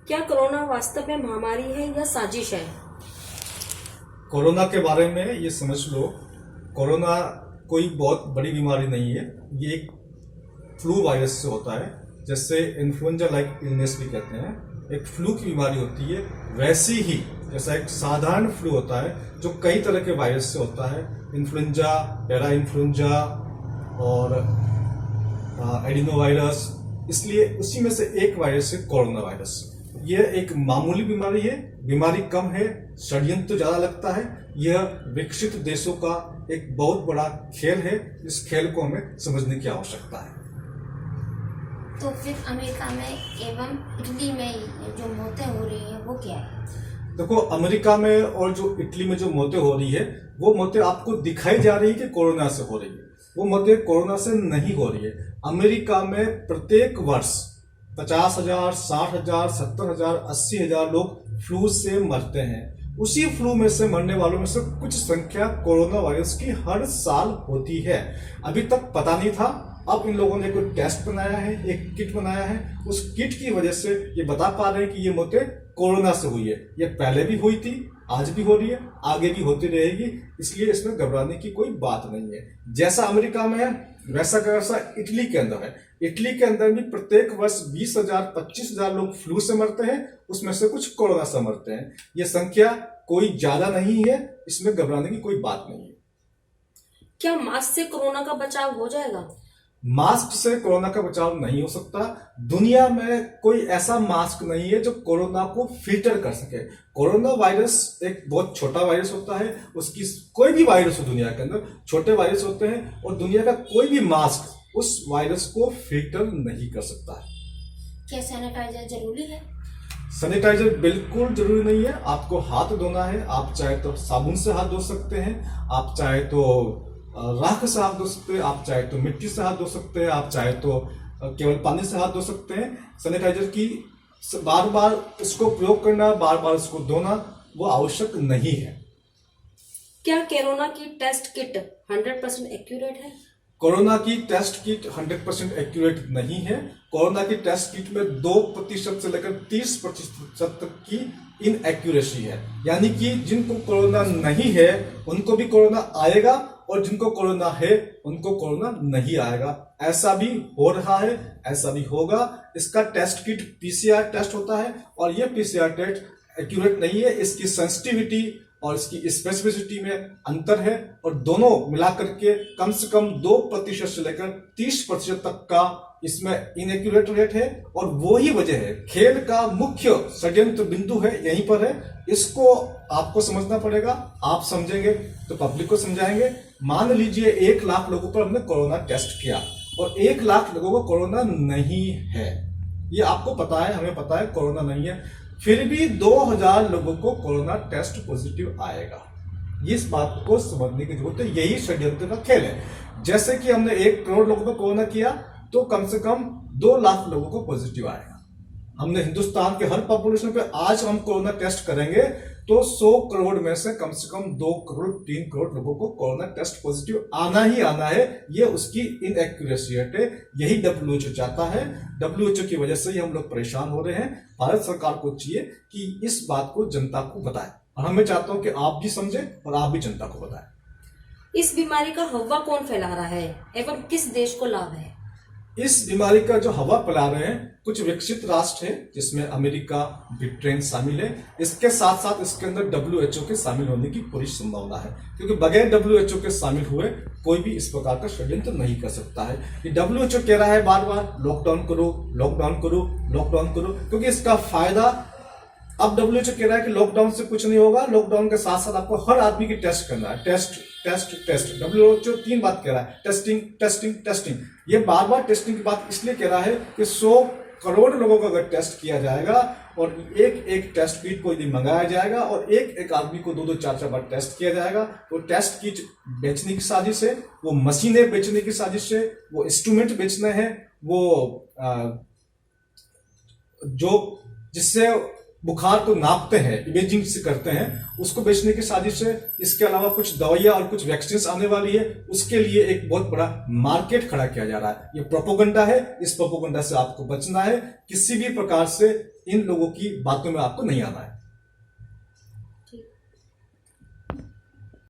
क्या कोरोना वास्तव में महामारी है या साजिश है? कोरोना के बारे में ये समझ लो, कोरोना कोई बहुत बड़ी बीमारी नहीं है। ये एक फ्लू वायरस से होता है, जैसे इन्फ्लुएंजा लाइक इलनेस भी कहते हैं। एक फ्लू की बीमारी होती है, वैसी ही जैसा एक साधारण फ्लू होता है जो कई तरह के वायरस से होता है, इन्फ्लुएंजा, पैरा इन्फ्लुएंजा और एडिनो वायरस। इसलिए उसी में से एक वायरस है कोरोना वायरस। यह एक मामूली बीमारी है, बीमारी कम है, षड्यंत्र तो ज्यादा लगता है। यह विकसित देशों का एक बहुत बड़ा खेल है। इस खेल को हमें समझने की आवश्यकता है। तो फिर अमेरिका में एवं इटली में जो मौतें हो रही हैं वो क्या है? देखो, अमेरिका में और जो इटली में जो मौतें हो रही है, वो मौतें आपको दिखाई जा रही है कि कोरोना से हो रही है। वो मौतें कोरोना से नहीं हो रही है। अमेरिका में प्रत्येक वर्ष 50,000, 60,000, 70,000, 80,000 लोग फ्लू से मरते हैं। उसी फ्लू में से मरने वालों में से कुछ संख्या कोरोना वायरस की हर साल होती है। अभी तक पता नहीं था, अब इन लोगों ने कोई टेस्ट बनाया है, एक किट बनाया है। उस किट की वजह से ये बता पा रहे हैं कि ये मौतें कोरोना से हुई है। ये पहले भी हुई थी, आज भी हो रही है, आगे भी होती रहेगी। इसलिए इसमें घबराने की कोई बात नहीं है। जैसा अमेरिका में है वैसा का वैसा इटली के अंदर है। इटली के अंदर भी प्रत्येक वर्ष 20,000, 25,000 लोग फ्लू से मरते हैं, उसमें से कुछ कोरोना से मरते हैं। ये संख्या कोई ज्यादा नहीं है, इसमें घबराने की कोई बात नहीं है। क्या मास्क से कोरोना का बचाव हो जाएगा? मास्क से कोरोना का बचाव नहीं हो सकता। दुनिया में कोई ऐसा मास्क नहीं है जो कोरोना को फिल्टर कर सके। कोरोना वायरस एक बहुत छोटा वायरस होता है। उसकी कोई भी वायरस हो दुनिया के अंदर, छोटे वायरस होते हैं, और दुनिया का कोई भी मास्क उस वायरस को फिल्टर नहीं कर सकता है। क्या सैनिटाइजर जरूरी है? सैनिटाइजर बिल्कुल जरूरी नहीं है। आपको हाथ धोना है। आप चाहे तो साबुन से हाथ धो सकते हैं, आप चाहे तो राख से हाथ धो सकते हैं, आप चाहे तो मिट्टी से हाथ धो सकते हैं, आप चाहे तो केवल पानी से हाथ धो सकते हैं। सैनिटाइजर की बार बार इसको प्रयोग करना, बार बार इसको धोना वो आवश्यक नहीं है। क्या कोरोना की टेस्ट किट 100% एक्यूरेट है? कोरोना की टेस्ट किट 100% एक्यूरेट नहीं है। कोरोना की टेस्ट किट में 2% से लेकर 30% तक की इनएक्यूरेसी है। यानी कि जिनको कोरोना नहीं है उनको भी कोरोना आएगा, और जिनको कोरोना है उनको कोरोना नहीं आएगा। ऐसा भी हो रहा है, ऐसा भी होगा। इसका टेस्ट किट पीसीआर टेस्ट होता है, और यह पीसीआर टेस्ट एक्यूरेट नहीं है। इसकी सेंसिटिविटी और इसकी स्पेसिफिसिटी में अंतर है, और दोनों मिलाकर के कम से कम 2% से लेकर 30% तक का इसमें इनएक्यूरेट रेट है। और वो ही वजह है, खेल का मुख्य षड्यंत्र बिंदु है यहीं पर है। इसको आपको समझना पड़ेगा। आप समझेंगे तो पब्लिक को समझाएंगे। मान लीजिए 1 लाख लोगों पर हमने कोरोना टेस्ट किया और 1 लाख लोगों को कोरोना नहीं है। ये आपको पता है, हमें पता है कोरोना नहीं है, फिर भी 2,000 लोगों को कोरोना टेस्ट पॉजिटिव आएगा। इस बात को समझने की जरूरत है। यही षड्यंत्र का खेल है। जैसे कि हमने 1 करोड़ लोगों को कोरोना किया तो कम से कम 2 लाख लोगों को पॉजिटिव आएगा। हमने हिंदुस्तान के हर पॉपुलेशन पे आज हम कोरोना टेस्ट करेंगे तो 100 करोड़ में से कम 2 करोड़ 3 करोड़ लोगों को कोरोना टेस्ट पॉजिटिव आना ही आना है। ये उसकी इनएक्यूरेसी रेट है। यही WHO चाहता है। WHO की वजह से ही हम लोग परेशान हो रहे हैं। भारत सरकार को चाहिए कि इस बात को जनता को बताए, और मैं चाहता हूं कि आप भी समझे और आप भी जनता को बताएं। इस बीमारी का हवा कौन फैला रहा है एवं किस देश को लाभ है? इस बीमारी का जो हवा फैला रहे हैं कुछ विकसित राष्ट्र हैं, जिसमें अमेरिका, ब्रिटेन शामिल है। इसके साथ साथ इसके अंदर WHO के शामिल होने की पूरी संभावना है, क्योंकि बगैर WHO के शामिल हुए कोई भी इस प्रकार का षड्यंत्र नहीं कर सकता है। ये WHO कह रहा है बार बार लॉकडाउन करो, लॉकडाउन करो, लॉकडाउन करो, क्योंकि इसका फायदा, अब WHO कह रहा है कि लॉकडाउन से कुछ नहीं होगा। लॉकडाउन के साथ साथ आपको हर आदमी की टेस्ट करना है। Test test test. WHO 3 बात कह रहा है, टेस्टिंग टेस्टिंग टेस्टिंग। ये बार बार टेस्टिंग की बात इसलिए कह रहा है कि 100 करोड़ लोगों का अगर टेस्ट किया जाएगा और एक एक टेस्ट किट को यदि मंगाया जाएगा और एक एक आदमी को 2-2, 4-4 बार टेस्ट किया जाएगा, तो टेस्ट किट बेचने की साजिश है, वो मशीनें बेचने की साजिश है, वो इंस्ट्रूमेंट बेचने हैं, वो जो जिससे बुखार को नापते हैं, इमेजिंग से करते हैं, उसको बेचने की साजिश है। इसके अलावा कुछ दवाइयां और कुछ वैक्सीन आने वाली है, उसके लिए एक बहुत बड़ा मार्केट खड़ा किया जा रहा है। ये प्रोपोगंडा है, इस प्रोपोगंडा से आपको बचना है। किसी भी प्रकार से इन लोगों की बातों में आपको नहीं आना है।